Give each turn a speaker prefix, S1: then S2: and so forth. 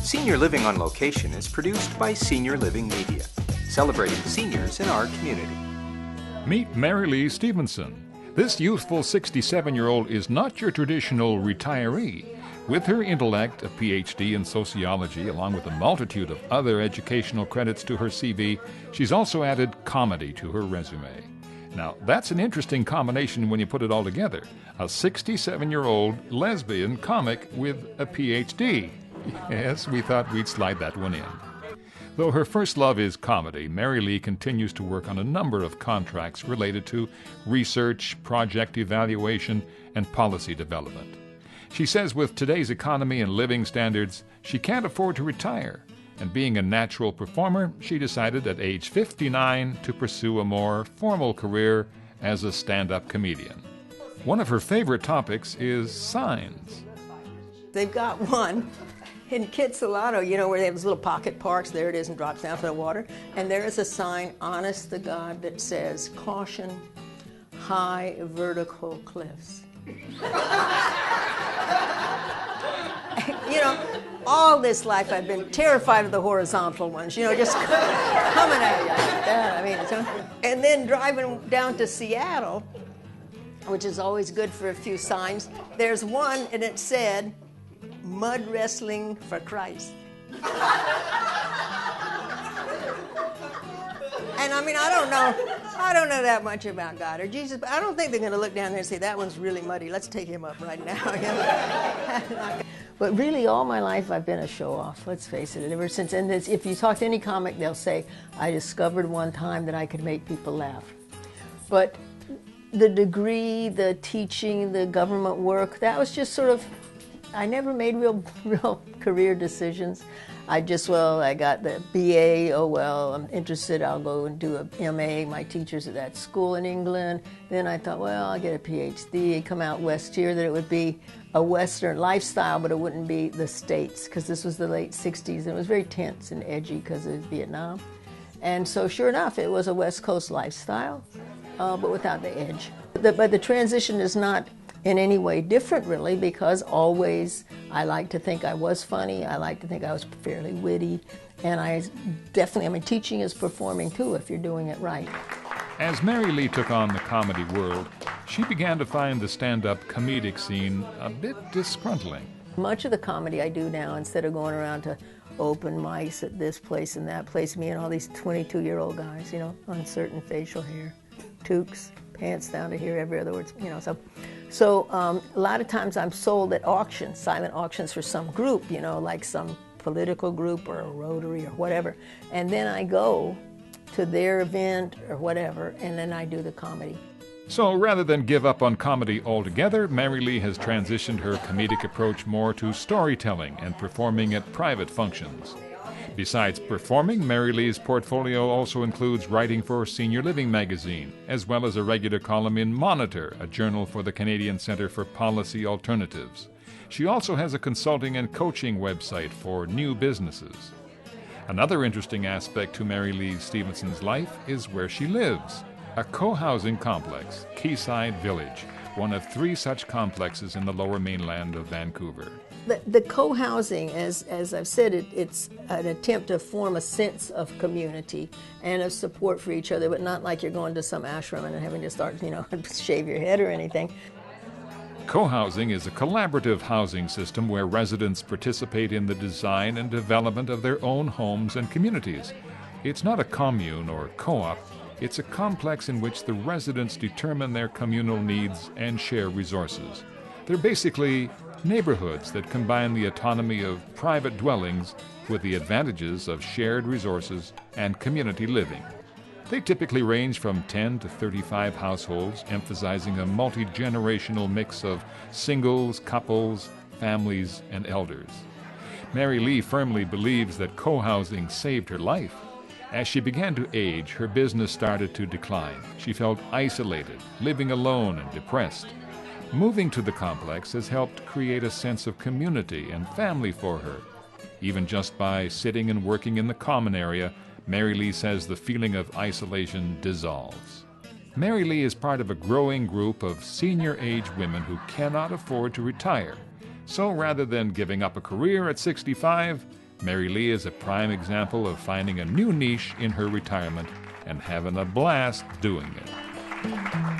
S1: Senior Living on Location is produced by Senior Living Media, celebrating seniors in our community.
S2: Meet Marylee Stephenson. This youthful 67-year-old is not your traditional retiree. With her intellect, a PhD in sociology, along with a multitude of other educational credits to her CV, she's also added comedy to her resume. Now, that's an interesting combination when you put it all together. A 67-year-old lesbian comic with a PhD. Yes, we thought we'd slide that one in. Though her first love is comedy, Marylee continues to work on a number of contracts related to research, project evaluation, and policy development. She says with today's economy and living standards, she can't afford to retire. And being a natural performer, she decided at age 59 to pursue a more formal career as a stand-up comedian. One of her favorite topics is signs.
S3: They've got one in Kitsilano, where they have those little pocket parks. There it is, and drops down to the water. And there is a sign, honest to God, that says, "Caution, high vertical cliffs." All this life I've been terrified of the horizontal ones, just coming at you like that. And then driving down to Seattle, which is always good for a few signs, there's one, and it said, "Mud wrestling for Christ." And I don't know that much about God or Jesus, but I don't think they're going to look down there and say, "That one's really muddy. Let's take him up right now." But really, all my life, I've been a show-off. Let's face it. Ever since, and if you talk to any comic, they'll say, "I discovered one time that I could make people laugh." But the degree, the teaching, the government work, that was just sort of, I never made real career decisions. I got the BA, I'm interested, I'll go and do a MA. My teacher's at that school in England. Then I thought, I'll get a PhD, come out west here, that it would be a Western lifestyle, but it wouldn't be the States, because this was the late 60s, and it was very tense and edgy because of Vietnam. And so sure enough, it was a West Coast lifestyle, but without the edge. But the transition is not in any way different, really, because always I like to think I was funny, I like to think I was fairly witty, and teaching is performing too if you're doing it right.
S2: As Marylee took on the comedy world, she began to find the stand-up comedic scene a bit disgruntling.
S3: Much of the comedy I do now, instead of going around to open mics at this place and that place, me and all these 22-year-old guys, uncertain facial hair, toques, pants down to here, every other word, So a lot of times I'm sold at auctions, silent auctions for some group, like some political group or a Rotary or whatever. And then I go to their event or whatever, and then I do the comedy.
S2: So rather than give up on comedy altogether, Marylee has transitioned her comedic approach more to storytelling and performing at private functions. Besides performing, Marylee's portfolio also includes writing for Senior Living magazine, as well as a regular column in Monitor, a journal for the Canadian Centre for Policy Alternatives. She also has a consulting and coaching website for new businesses. Another interesting aspect to Marylee Stephenson's life is where she lives. A co-housing complex, Quayside Village, one of 3 such complexes in the lower mainland of Vancouver.
S3: The co-housing, as I've said, it's an attempt to form a sense of community and of support for each other, but not like you're going to some ashram and having to start, shave your head or anything.
S2: Co-housing is a collaborative housing system where residents participate in the design and development of their own homes and communities. It's not a commune or co-op. It's a complex in which the residents determine their communal needs and share resources. They're basically neighborhoods that combine the autonomy of private dwellings with the advantages of shared resources and community living. They typically range from 10 to 35 households, emphasizing a multi-generational mix of singles, couples, families, and elders. Marylee firmly believes that co-housing saved her life. As she began to age, her business started to decline. She felt isolated, living alone and depressed. Moving to the complex has helped create a sense of community and family for her. Even just by sitting and working in the common area, Marylee says the feeling of isolation dissolves. Marylee is part of a growing group of senior-age women who cannot afford to retire. So rather than giving up a career at 65, Marilee is a prime example of finding a new niche in her retirement and having a blast doing it.